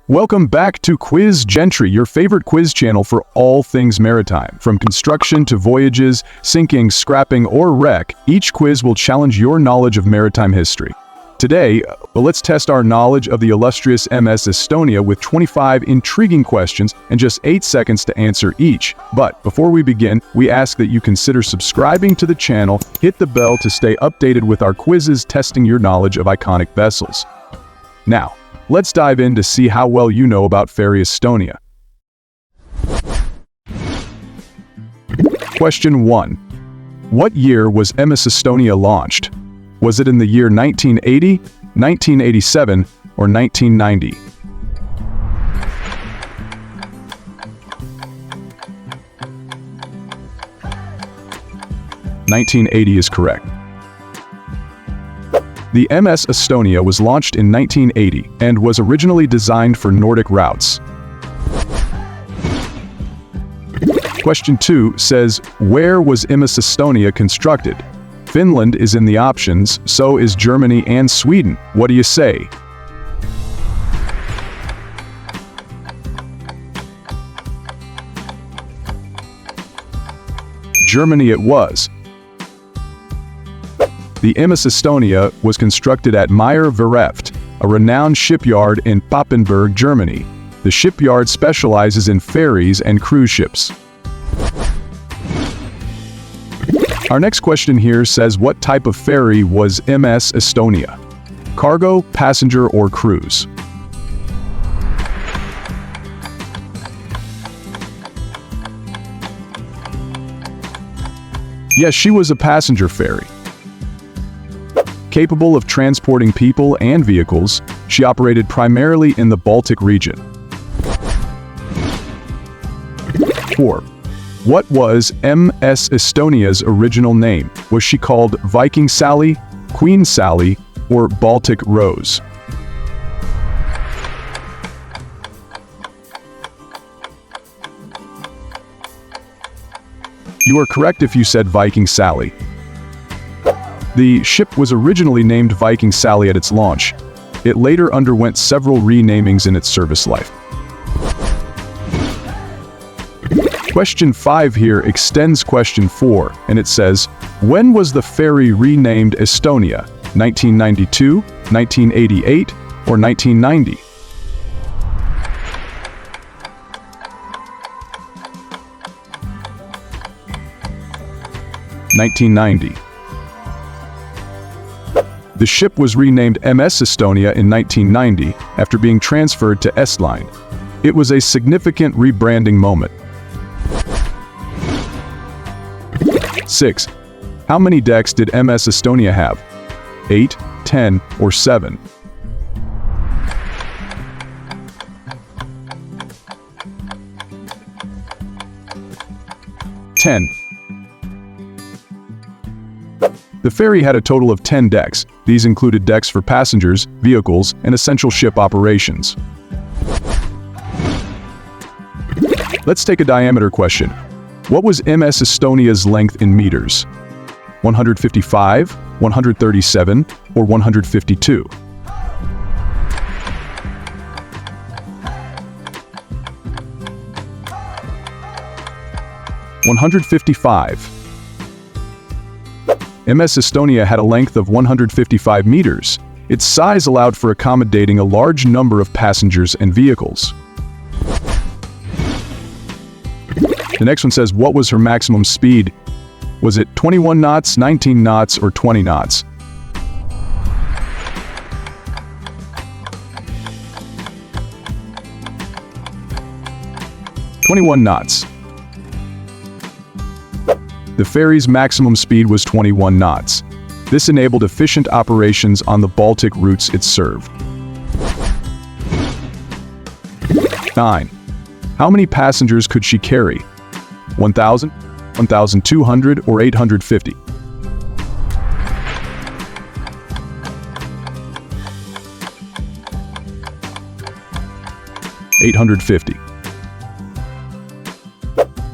Welcome back to Quiz Gentry, your favorite quiz channel for all things maritime. From construction to voyages, sinking, scrapping, or wreck, each quiz will challenge your knowledge of maritime history. Today, let's test our knowledge of the illustrious MS Estonia with 25 intriguing questions and just 8 seconds to answer each. But before we begin, we ask that you consider subscribing to the channel, hit the bell to stay updated with our quizzes testing your knowledge of iconic vessels. Now, let's dive in to see how well you know about Ferry Estonia. Question 1. What year was MS Estonia launched? Was it in the year 1980, 1987, or 1990? (1980) is correct. The MS Estonia was launched in 1980 and was originally designed for Nordic routes. Question 2 says, where was MS Estonia constructed? Finland is in the options, so is Germany and Sweden. What do you say? Germany it was. The MS Estonia was constructed at Meyer Werft, a renowned shipyard in Papenburg, Germany. The shipyard specializes in ferries and cruise ships. Our next question here says, what type of ferry was MS Estonia? Cargo, passenger, or cruise? Yes, she was a passenger ferry. Capable of transporting people and vehicles, she operated primarily in the Baltic region. 4. What was MS Estonia's original name? Was she called Viking Sally, Queen Sally, or Baltic Rose? You are correct if you said Viking Sally. The ship was originally named Viking Sally at its launch. It later underwent several renamings in its service life. Question 5 here extends question 4, and it says, when was the ferry renamed Estonia? 1992, 1988, or 1990? (1990). The ship was renamed MS Estonia in 1990 after being transferred to Estline. It was a significant rebranding moment. 6. How many decks did MS Estonia have? 8, 10, or 7? (10). The ferry had a total of 10 decks. These included decks for passengers, vehicles, and essential ship operations. Let's take a diameter question. What was MS Estonia's length in meters? 155, 137, or 152? 155. MS Estonia had a length of 155 meters. Its size allowed for accommodating a large number of passengers and vehicles. The next one says, what was her maximum speed? Was it 21 knots, 19 knots, or 20 knots? (21 knots). The ferry's maximum speed was 21 knots. This enabled efficient operations on the Baltic routes it served. 9. How many passengers could she carry? 1,000, 1,200, or 850? 850.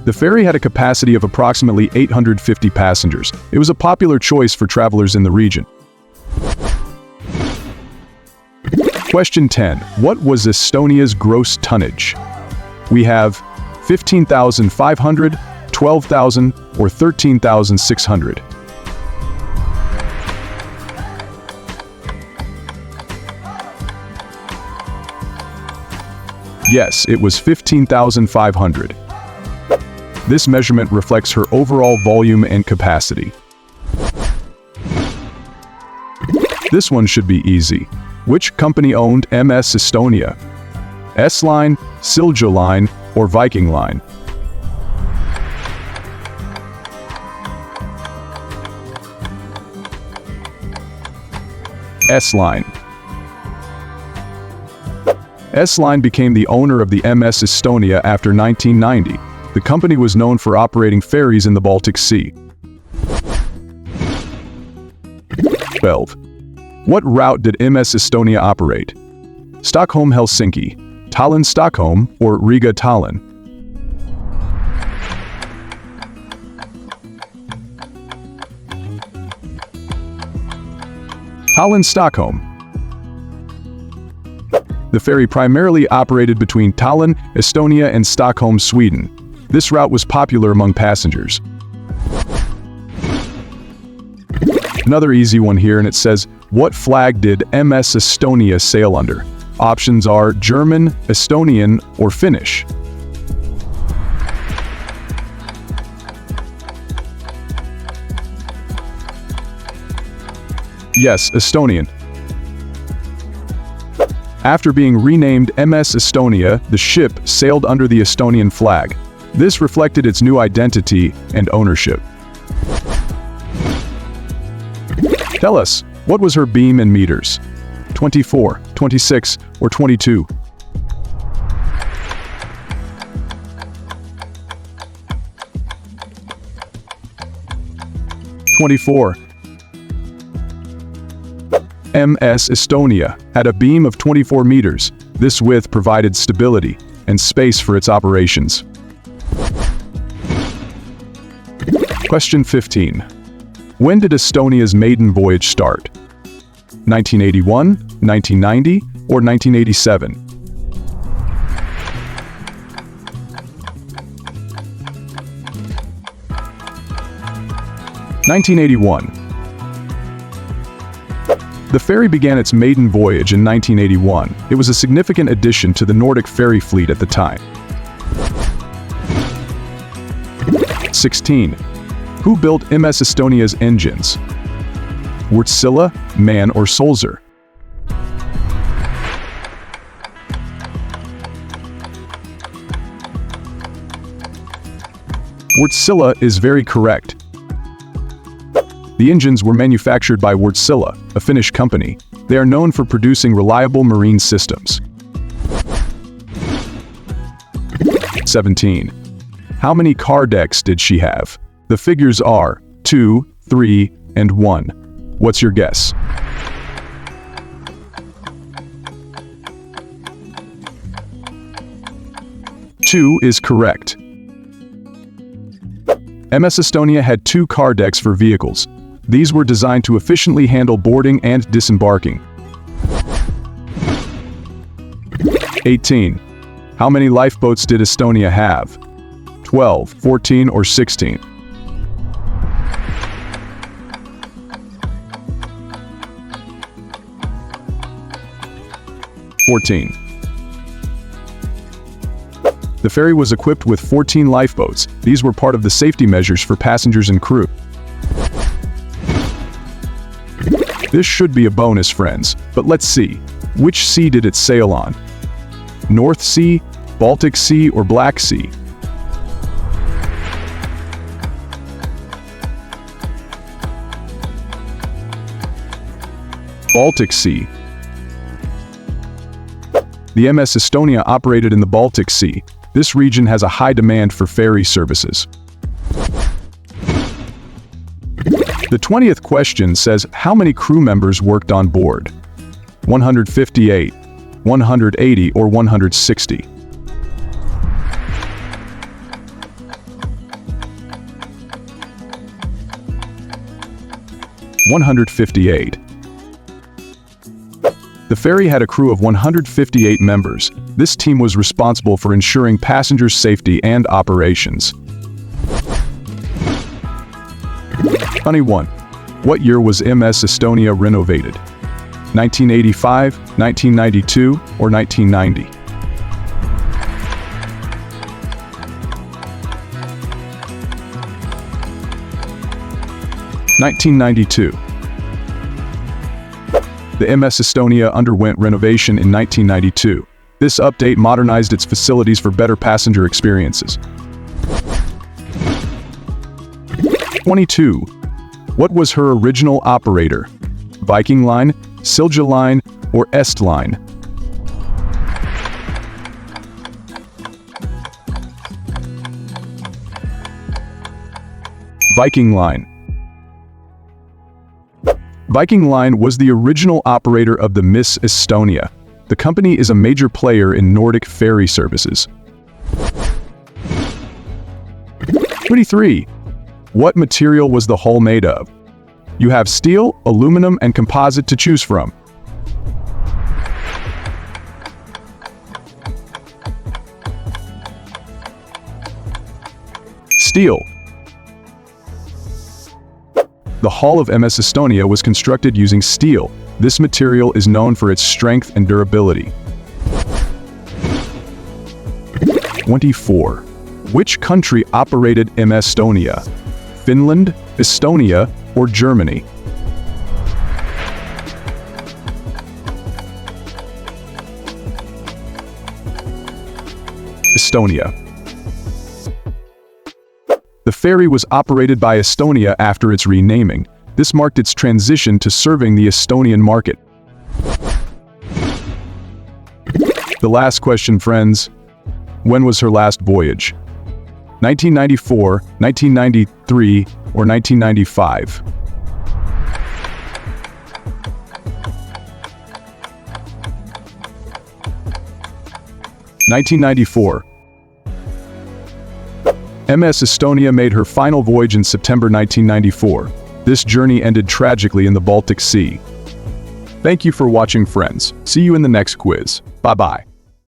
The ferry had a capacity of approximately 850 passengers. It was a popular choice for travelers in the region. Question 10. What was Estonia's gross tonnage? We have 15,500, 12,000, or 13,600. Yes, it was 15,500. This measurement reflects her overall volume and capacity. This one should be easy. Which company owned MS Estonia? S-Line, Silja Line, or Viking Line? S-Line. S-Line became the owner of the MS Estonia after 1990. The company was known for operating ferries in the Baltic Sea. 12. What route did MS Estonia operate? Stockholm-Helsinki, Tallinn-Stockholm, or Riga-Tallinn? Tallinn-Stockholm. The ferry primarily operated between Tallinn, Estonia, and Stockholm, Sweden. This route was popular among passengers. Another easy one here, and it says, what flag did MS Estonia sail under? Options are German, Estonian, or Finnish. Yes, Estonian. After being renamed MS Estonia, the ship sailed under the Estonian flag. This reflected its new identity and ownership. Tell us, what was her beam in meters? 24, 26, or 22? 24. MS Estonia had a beam of 24 meters. This width provided stability and space for its operations. Question 15. When did Estonia's maiden voyage start? 1981, 1990, or 1987? (1981). The ferry began its maiden voyage in 1981. It was a significant addition to the Nordic ferry fleet at the time. 16. Who built MS Estonia's engines? Wärtsilä, MAN, or Sulzer? Wärtsilä is very correct. The engines were manufactured by Wärtsilä, a Finnish company. They are known for producing reliable marine systems. 17. How many car decks did she have? The figures are 2, 3, and 1. What's your guess? Two is correct. MS Estonia had 2 car decks for vehicles. These were designed to efficiently handle boarding and disembarking. 18. How many lifeboats did Estonia have? 12, 14, or 16? 14. The ferry was equipped with 14 lifeboats. These were part of the safety measures for passengers and crew. This should be a bonus, friends, but let's see. Which sea did it sail on? North Sea, Baltic Sea, or Black Sea? Baltic Sea. The MS Estonia operated in the Baltic Sea. This region has a high demand for ferry services. The 20th question says, how many crew members worked on board? 158, 180, or 160? 158. The ferry had a crew of 158 members. This team was responsible for ensuring passengers' safety and operations. 21. What year was MS Estonia renovated? 1985, 1992, or 1990? 1992. The MS Estonia underwent renovation in 1992. This update modernized its facilities for better passenger experiences. 22. What was her original operator? Viking Line, Silja Line, or Est Line? Viking Line. Viking Line was the original operator of the MS Estonia. The company is a major player in Nordic ferry services. 23. What material was the hull made of? You have steel, aluminum, and composite to choose from. Steel. The hull of MS Estonia was constructed using steel. This material is known for its strength and durability. 24. Which country operated MS Estonia? Finland, Estonia, or Germany? Estonia. The ferry was operated by Estonia after its renaming. This marked its transition to serving the Estonian market. The last question, friends. When was her last voyage? 1994, 1993, or 1995? 1994. MS Estonia made her final voyage in September 1994. This journey ended tragically in the Baltic Sea. Thank you for watching, friends. See you in the next quiz. Bye-bye.